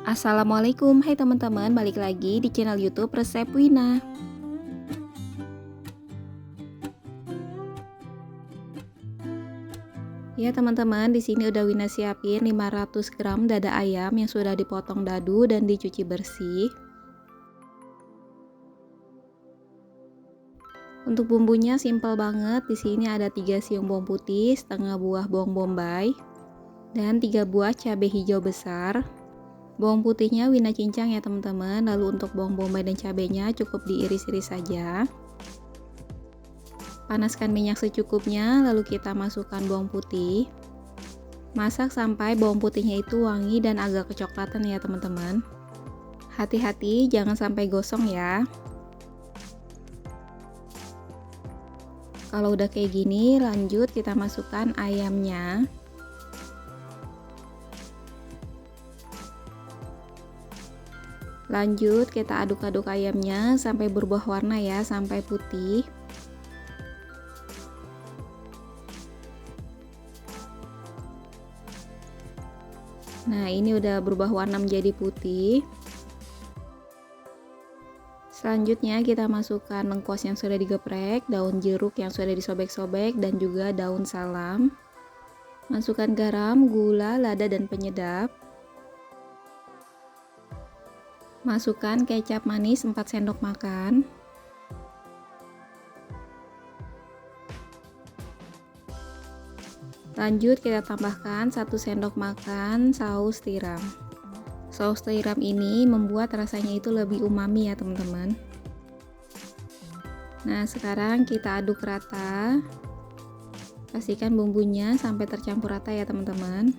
Assalamualaikum, hai teman-teman, balik lagi di channel YouTube Resep Wina. Ya teman-teman, di sini udah Wina siapin 500 gram dada ayam yang sudah dipotong dadu dan dicuci bersih. Untuk bumbunya simple banget. Di sini ada 3 siung bawang putih, setengah buah bawang bombay, dan 3 buah cabai hijau besar. Bawang putihnya Wina cincang ya teman-teman. Lalu untuk bawang bombay dan cabenya cukup diiris-iris saja. Panaskan minyak secukupnya, lalu kita masukkan bawang putih. Masak sampai bawang putihnya itu wangi dan agak kecoklatan ya teman-teman. Hati-hati jangan sampai gosong ya. Kalau udah kayak gini, lanjut kita masukkan ayamnya. Lanjut kita aduk-aduk ayamnya sampai berubah warna ya, sampai putih. Nah, ini udah berubah warna menjadi putih. Selanjutnya kita masukkan lengkuas yang sudah digeprek, daun jeruk yang sudah disobek-sobek, dan juga daun salam. Masukkan garam, gula, lada, dan penyedap. Masukkan kecap manis 4 sendok makan. Lanjut kita tambahkan 1 sendok makan saus tiram. Saus tiram ini membuat rasanya itu lebih umami ya teman-teman. Nah, sekarang kita aduk rata. Pastikan bumbunya sampai tercampur rata ya teman-teman.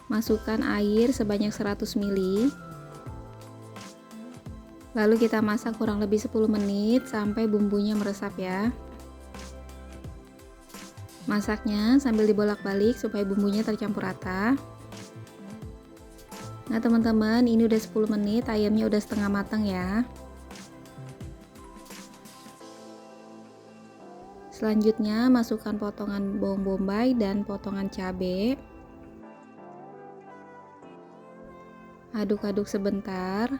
Masukkan air sebanyak 100 ml. Lalu kita masak kurang lebih 10 menit sampai bumbunya meresap ya. Masaknya sambil dibolak-balik supaya bumbunya tercampur rata. Nah teman-teman, ini udah 10 menit, ayamnya udah setengah matang ya. Selanjutnya masukkan potongan bawang bombay dan potongan cabai. Aduk-aduk sebentar.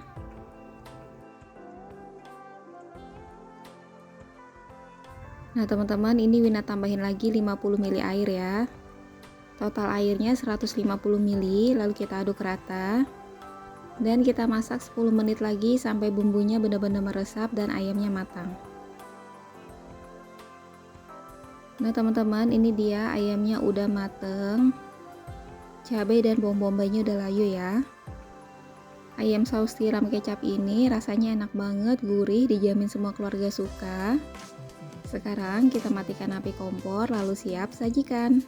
Nah teman-teman, ini Wina tambahin lagi 50 ml air ya. Total airnya 150 ml, lalu kita aduk rata. Dan kita masak 10 menit lagi sampai bumbunya benar-benar meresap dan ayamnya matang. Nah teman-teman, ini dia ayamnya udah mateng. Cabai dan bawang bombaynya udah layu ya. Ayam saus tiram kecap ini rasanya enak banget, gurih, dijamin semua keluarga suka. Sekarang kita matikan api kompor lalu siap sajikan.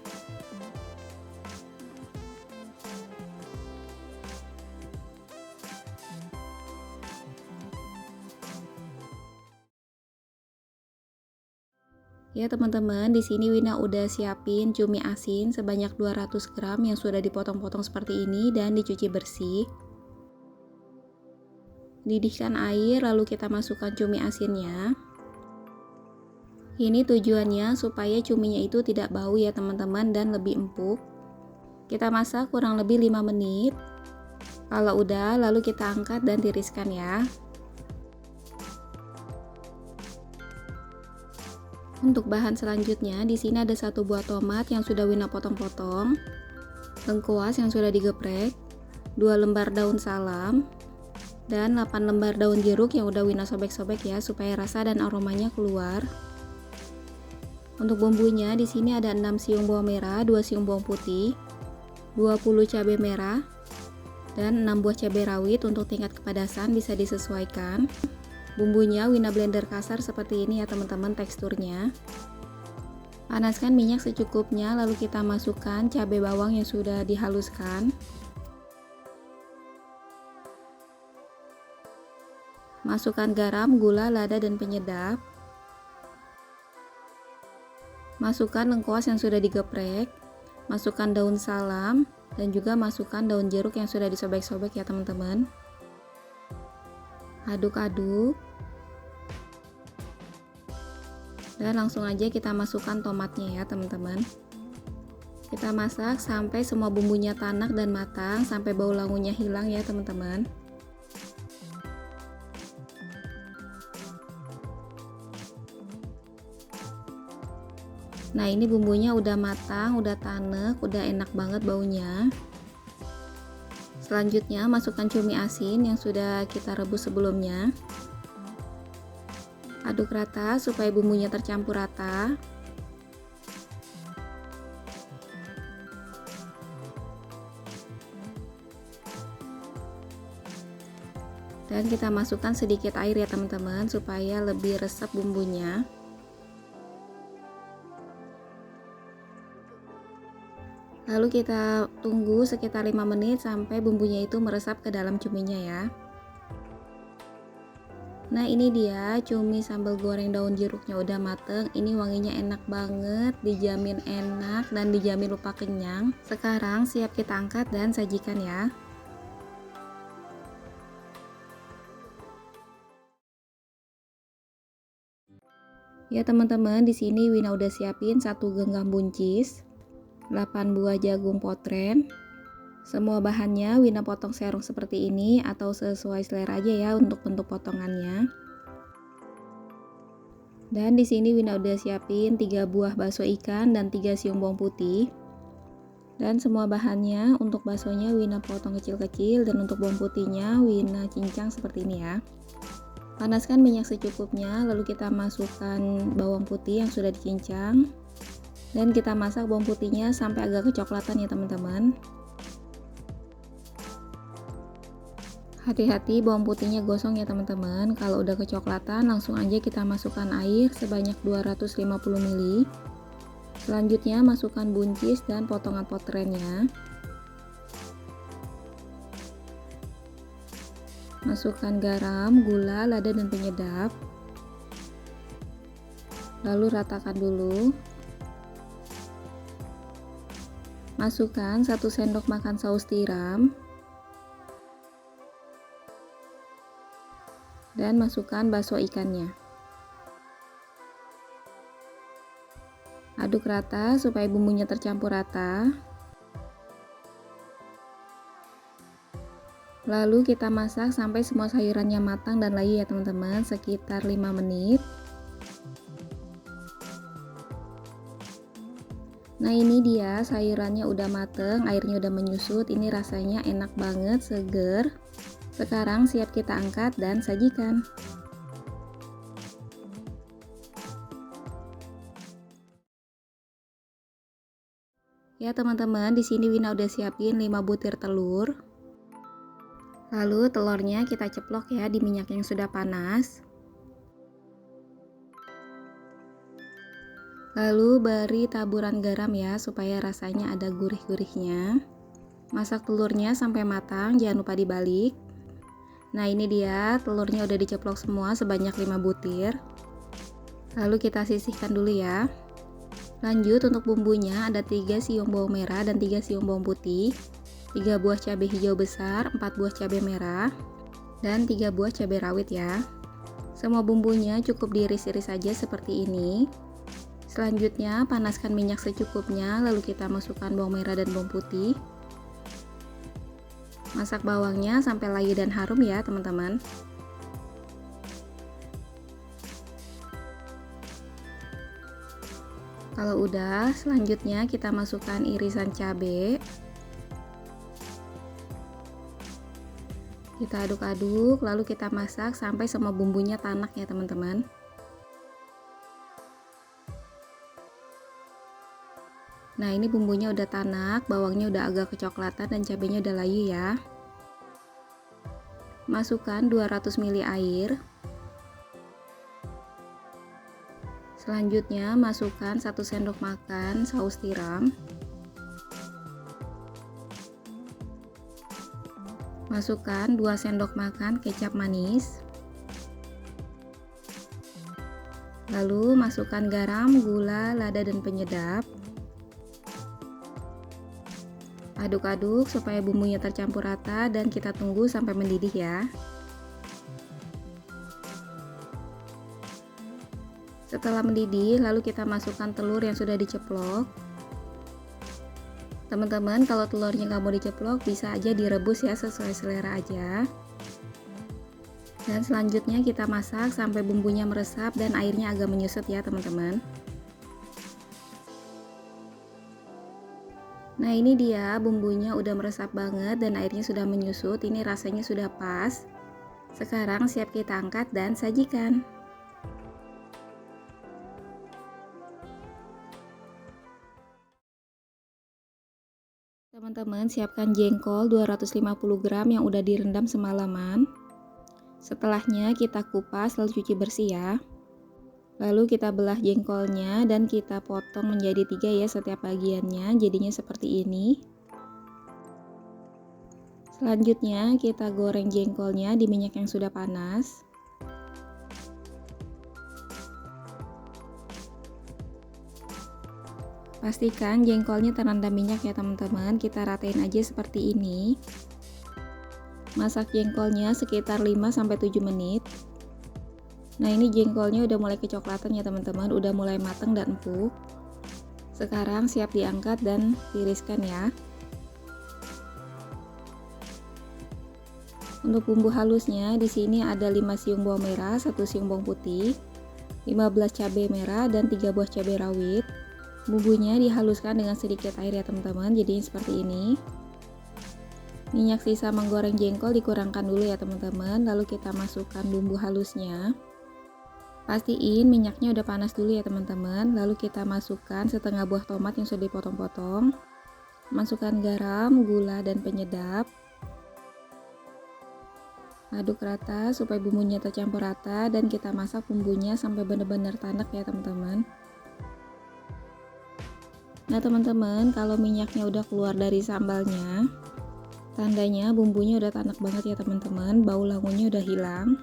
Ya teman-teman, di sini Wina udah siapin cumi asin sebanyak 200 gram yang sudah dipotong-potong seperti ini dan dicuci bersih. Didihkan air lalu kita masukkan cumi asinnya. Ini tujuannya supaya cuminya itu tidak bau ya teman-teman dan lebih empuk. Kita masak kurang lebih 5 menit. Kalau udah, lalu kita angkat dan tiriskan ya. Untuk bahan selanjutnya, di sini ada 1 buah tomat yang sudah Wina potong-potong, lengkuas yang sudah digeprek, 2 lembar daun salam, dan 8 lembar daun jeruk yang udah Wina sobek-sobek ya supaya rasa dan aromanya keluar. Untuk bumbunya di sini ada 6 siung bawang merah, 2 siung bawang putih, 20 cabai merah, dan 6 buah cabai rawit. Untuk tingkat kepedasan bisa disesuaikan. Bumbunya Wina blender kasar seperti ini ya teman-teman teksturnya. Panaskan minyak secukupnya lalu kita masukkan cabai bawang yang sudah dihaluskan. Masukkan garam, gula, lada, dan penyedap. Masukkan lengkuas yang sudah digeprek. Masukkan daun salam dan juga masukkan daun jeruk yang sudah disobek-sobek ya teman-teman. Aduk-aduk. Dan langsung aja kita masukkan tomatnya ya teman-teman. Kita masak sampai semua bumbunya tanak dan matang, sampai bau langunya hilang ya teman-teman. Nah, ini bumbunya udah matang, udah tanek, udah enak banget baunya. Selanjutnya masukkan cumi asin yang sudah kita rebus sebelumnya. Aduk rata supaya bumbunya tercampur rata. Dan kita masukkan sedikit air ya teman-teman, supaya lebih resep bumbunya. Lalu kita tunggu sekitar 5 menit sampai bumbunya itu meresap ke dalam cuminya ya. Nah, ini dia cumi sambal goreng daun jeruknya udah mateng. Ini wanginya enak banget, dijamin enak dan dijamin lupa kenyang. Sekarang siap kita angkat dan sajikan ya. Ya teman-teman, di sini Wina udah siapin 1 genggam buncis, 8 buah jagung potren. Semua bahannya Wina potong serong seperti ini atau sesuai selera aja ya untuk bentuk potongannya. Dan di sini Wina udah siapin 3 buah bakso ikan dan 3 siung bawang putih. Dan semua bahannya untuk baksonya Wina potong kecil-kecil dan untuk bawang putihnya Wina cincang seperti ini ya. Panaskan minyak secukupnya, lalu kita masukkan bawang putih yang sudah dicincang. Dan kita masak bawang putihnya sampai agak kecoklatan ya teman-teman. Hati-hati bawang putihnya gosong ya teman-teman. Kalau udah kecoklatan langsung aja kita masukkan air sebanyak 250 ml. Selanjutnya masukkan buncis dan potongan potrennya. Masukkan garam, gula, lada dan penyedap. Lalu ratakan dulu. Masukkan 1 sendok makan saus tiram. Dan masukkan bakso ikannya. Aduk rata supaya bumbunya tercampur rata. Lalu kita masak sampai semua sayurannya matang dan layu ya teman-teman, sekitar 5 menit. Nah, ini dia sayurannya udah mateng, airnya udah menyusut. Ini rasanya enak banget, seger. Sekarang siap kita angkat dan sajikan. Ya teman-teman, di sini Wina udah siapin 5 butir telur. Lalu telurnya kita ceplok ya di minyak yang sudah panas. Lalu beri taburan garam ya supaya rasanya ada gurih-gurihnya. Masak telurnya sampai matang, jangan lupa dibalik. Nah, ini dia telurnya udah diceplok semua sebanyak 5 butir. Lalu kita sisihkan dulu ya. Lanjut untuk bumbunya ada 3 siung bawang merah dan 3 siung bawang putih, 3 buah cabai hijau besar, 4 buah cabai merah, dan 3 buah cabai rawit ya. Semua bumbunya cukup diiris-iris saja seperti ini. Selanjutnya panaskan minyak secukupnya, lalu kita masukkan bawang merah dan bawang putih. Masak bawangnya sampai layu dan harum ya teman-teman. Kalau udah, selanjutnya kita masukkan irisan cabai. Kita aduk-aduk, lalu kita masak sampai semua bumbunya tanak ya teman-teman. Nah, ini bumbunya udah tanak, bawangnya udah agak kecoklatan dan cabenya udah layu ya. Masukkan 200 ml air. Selanjutnya masukkan 1 sendok makan saus tiram. Masukkan 2 sendok makan kecap manis. Lalu masukkan garam, gula, lada dan penyedap. Aduk-aduk supaya bumbunya tercampur rata dan kita tunggu sampai mendidih ya. Setelah mendidih, lalu kita masukkan telur yang sudah diceplok. Teman-teman, kalau telurnya nggak mau diceplok, bisa aja direbus ya, sesuai selera aja. Dan selanjutnya kita masak sampai bumbunya meresap dan airnya agak menyusut ya teman-teman. Nah ini dia, bumbunya udah meresap banget dan airnya sudah menyusut. Ini rasanya sudah pas. Sekarang siap kita angkat dan sajikan. Teman-teman, siapkan jengkol 250 gram yang udah direndam semalaman. Setelahnya kita kupas lalu cuci bersih ya. Lalu kita belah jengkolnya dan kita potong menjadi 3 ya setiap bagiannya, jadinya seperti ini. Selanjutnya kita goreng jengkolnya di minyak yang sudah panas. Pastikan jengkolnya terendam minyak ya teman-teman, kita ratain aja seperti ini. Masak jengkolnya sekitar 5-7 menit. Nah ini jengkolnya udah mulai kecoklatan ya teman-teman, udah mulai matang dan empuk. Sekarang siap diangkat dan tiriskan ya. Untuk bumbu halusnya di sini ada 5 siung bawang merah, 1 siung bawang putih, 15 cabai merah dan 3 buah cabai rawit. Bumbunya dihaluskan dengan sedikit air ya teman-teman, jadinya seperti ini. Minyak sisa menggoreng jengkol dikurangkan dulu ya teman-teman, lalu kita masukkan bumbu halusnya. Pastiin minyaknya udah panas dulu ya teman-teman, lalu kita masukkan setengah buah tomat yang sudah dipotong-potong. Masukkan garam, gula, dan penyedap. Aduk rata supaya bumbunya tercampur rata dan kita masak bumbunya sampai benar-benar tanek ya teman-teman. Nah teman-teman, kalau minyaknya udah keluar dari sambalnya, tandanya bumbunya udah tanek banget ya teman-teman, bau langunya udah hilang.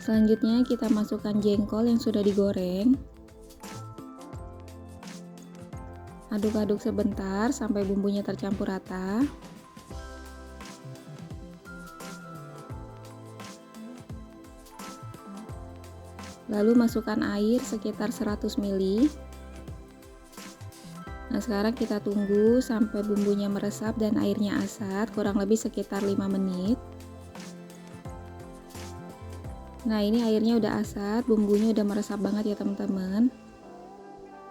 Selanjutnya kita masukkan jengkol yang sudah digoreng. Aduk-aduk sebentar sampai bumbunya tercampur rata. Lalu masukkan air sekitar 100 ml. Nah sekarang kita tunggu sampai bumbunya meresap dan airnya asat, kurang lebih sekitar 5 menit. Nah ini airnya udah asat, bumbunya udah meresap banget ya teman-teman.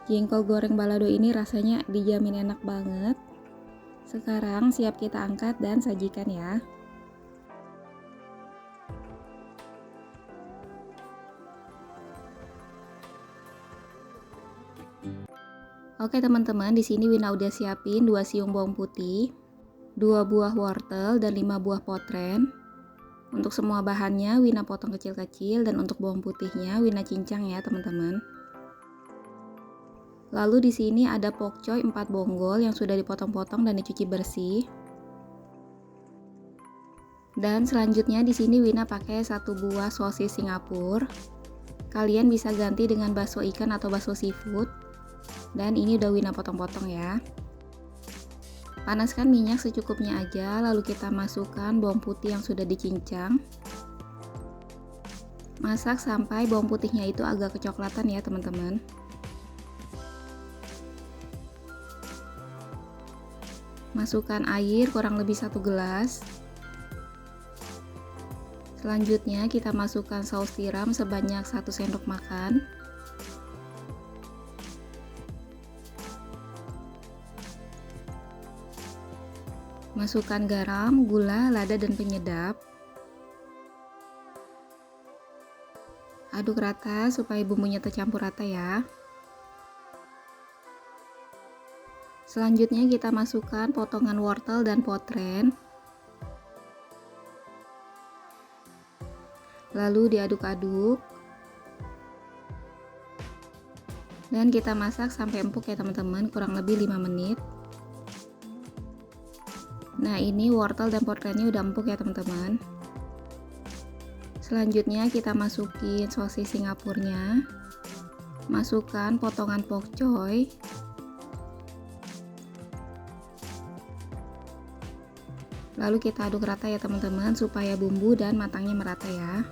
Jengkol goreng balado ini rasanya dijamin enak banget. Sekarang siap kita angkat dan sajikan ya. Oke teman-teman, di sini Wina udah siapin 2 siung bawang putih, 2 buah wortel dan 5 buah potren. Untuk semua bahannya Wina potong kecil-kecil dan untuk bawang putihnya Wina cincang ya teman-teman. Lalu di sini ada pokcoy 4 bonggol yang sudah dipotong-potong dan dicuci bersih. Dan selanjutnya di sini Wina pakai 1 buah sosis Singapura. Kalian bisa ganti dengan bakso ikan atau bakso seafood. Dan ini udah Wina potong-potong ya. Panaskan minyak secukupnya aja, lalu kita masukkan bawang putih yang sudah dicincang. Masak sampai bawang putihnya itu agak kecoklatan ya teman-teman. Masukkan air kurang lebih 1 gelas. Selanjutnya kita masukkan saus tiram sebanyak 1 sendok makan. Masukkan garam, gula, lada, dan penyedap. Aduk rata supaya bumbunya tercampur rata ya. Selanjutnya kita masukkan potongan wortel dan potren. Lalu diaduk-aduk. Dan kita masak sampai empuk ya teman-teman, kurang lebih 5 menit. Nah ini wortel dan potrennya udah empuk ya teman-teman. Selanjutnya kita masukin sosis Singapurnya. Masukkan potongan pokcoy. Lalu kita aduk rata ya teman-teman supaya bumbu dan matangnya merata ya.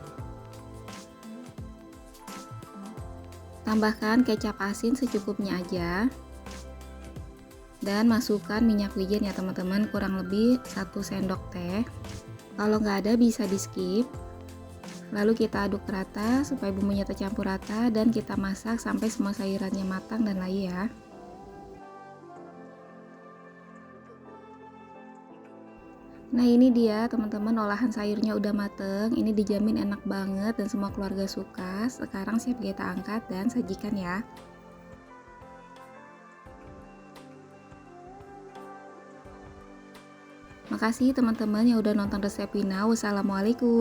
Tambahkan kecap asin secukupnya aja. Dan masukkan minyak wijen ya teman-teman, kurang lebih 1 sendok teh. Kalau nggak ada bisa di skip. Lalu kita aduk rata supaya bumbunya tercampur rata dan kita masak sampai semua sayurannya matang dan layu ya. Nah ini dia teman-teman, olahan sayurnya udah mateng. Ini dijamin enak banget dan semua keluarga suka. Sekarang siap kita angkat dan sajikan ya. Makasih teman-teman yang udah nonton resep Wina. Wassalamualaikum.